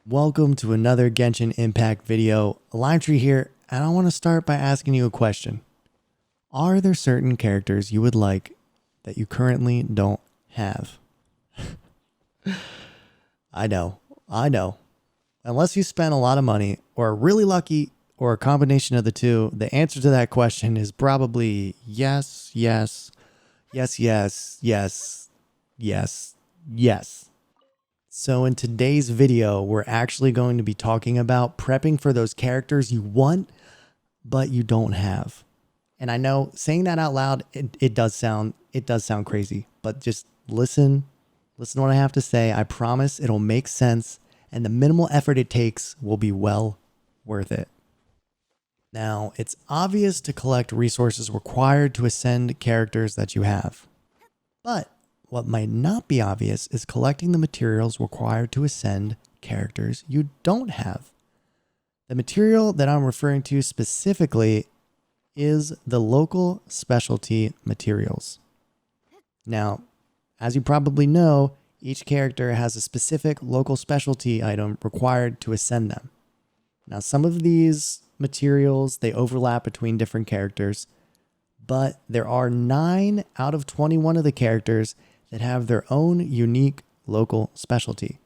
Welcome to another Genshin Impact video. Limetree here, and I want to start by asking you a question. Are there certain characters you would like that you currently don't have? I know. Unless you spend a lot of money, or are really lucky, or a combination of the two, the answer to that question is probably yes. So in today's video, we're actually going to be talking about prepping for those characters you want, but you don't have. And I know saying that out loud, it does sound crazy, but just listen to what I have to say. I promise it'll make sense, and the minimal effort it takes will be well worth it. Now, it's obvious to collect resources required to ascend characters that you have, but what might not be obvious is collecting the materials required to ascend characters you don't have. The material that I'm referring to specifically is the local specialty materials. Now, as you probably know, each character has a specific local specialty item required to ascend them. Now, some of these materials, they overlap between different characters, but there are 9 out of 21 of the characters that have their own unique local specialty.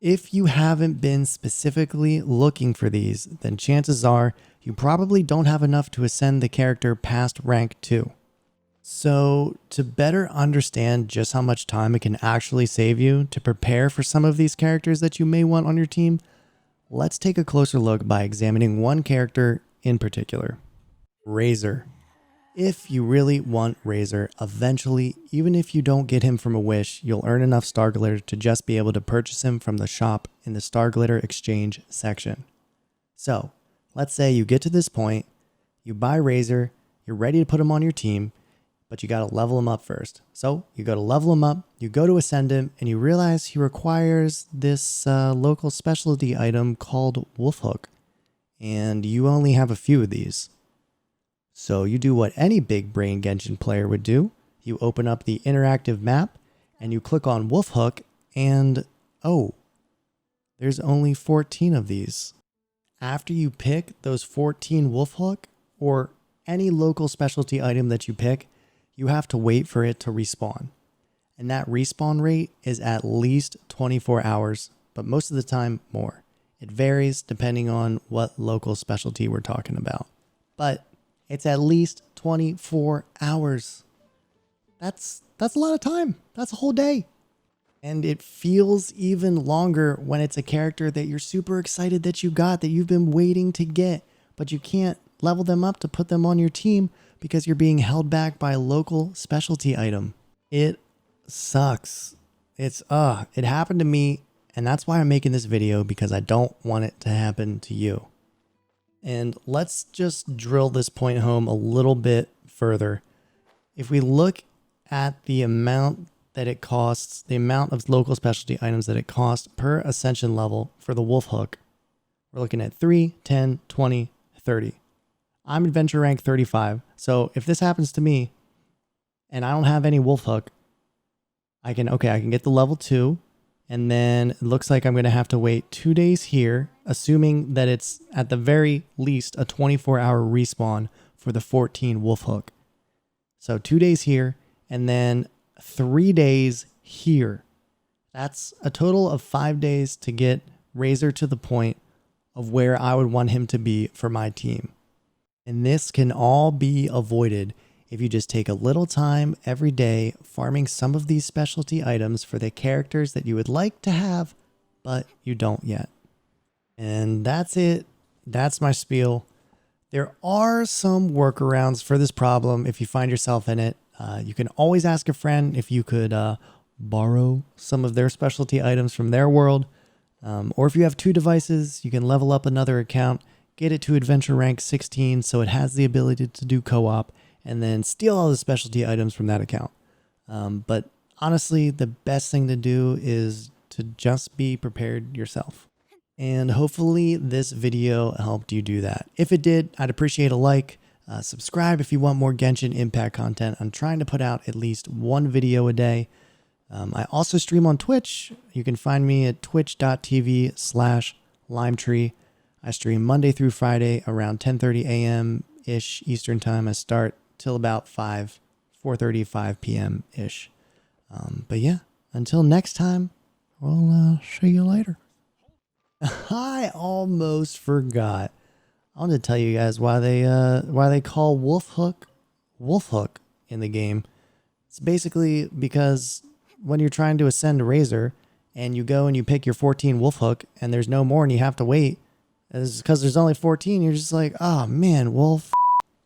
If you haven't been specifically looking for these, then chances are you probably don't have enough to ascend the character past rank 2. So to better understand just how much time it can actually save you to prepare for some of these characters that you may want on your team, let's take a closer look by examining one character in particular, Razor. If you really want Razor, eventually, even if you don't get him from a wish, you'll earn enough Star Glitter to just be able to purchase him from the shop in the Star Glitter exchange section. So, let's say you get to this point, you buy Razor, you're ready to put him on your team, but you gotta level him up first. So, you go to level him up, you go to ascend him, and you realize he requires this local specialty item called Wolf Hook, and you only have a few of these. So you do what any big brain Genshin player would do. You open up the interactive map and you click on Wolf Hook, and oh, there's only 14 of these. After you pick those 14 Wolf Hook or any local specialty item that you pick, you have to wait for it to respawn. And that respawn rate is at least 24 hours, but most of the time more. It varies depending on what local specialty we're talking about. But it's at least 24 hours. That's a lot of time. That's a whole day. And it feels even longer when it's a character that you're super excited that you got, that you've been waiting to get, but you can't level them up to put them on your team because you're being held back by a local specialty item. It sucks. It happened to me, and that's why I'm making this video, because I don't want it to happen to you. And let's just drill this point home a little bit further. If we look at the amount that it costs, the amount of local specialty items that it costs per ascension level for the Wolf Hook, we're looking at 3, 10, 20, 30. I'm adventure rank 35. So if this happens to me and I don't have any Wolf Hook, I can get the level 2. And then it looks like I'm going to have to wait 2 days here, assuming that it's at the very least a 24-hour respawn for the 14 Wolf Hook. So 2 days here, and then 3 days here. That's a total of 5 days to get Razor to the point of where I would want him to be for my team. And this can all be avoided if you just take a little time every day farming some of these specialty items for the characters that you would like to have, but you don't yet. And that's it. That's my spiel. There are some workarounds for this problem if you find yourself in it. You can always ask a friend if you could borrow some of their specialty items from their world. Or if you have 2 devices, you can level up another account, get it to adventure rank 16 so it has the ability to do co-op, and then steal all the specialty items from that account. But honestly, the best thing to do is to just be prepared yourself. And hopefully this video helped you do that. If it did, I'd appreciate a like. Subscribe if you want more Genshin Impact content. I'm trying to put out at least 1 video a day. I also stream on Twitch. You can find me at twitch.tv/limetree. I stream Monday through Friday around 10:30 a.m. ish Eastern time. I start till about 4:35 p.m. ish. But yeah, until next time, we'll see you later. I almost forgot. I want to tell you guys why they call Wolf Hook in the game. It's basically because when you're trying to ascend a Razor and you go and you pick your 14 Wolf Hook and there's no more and you have to wait, it's because there's only 14. You're just like, oh man, Wolf.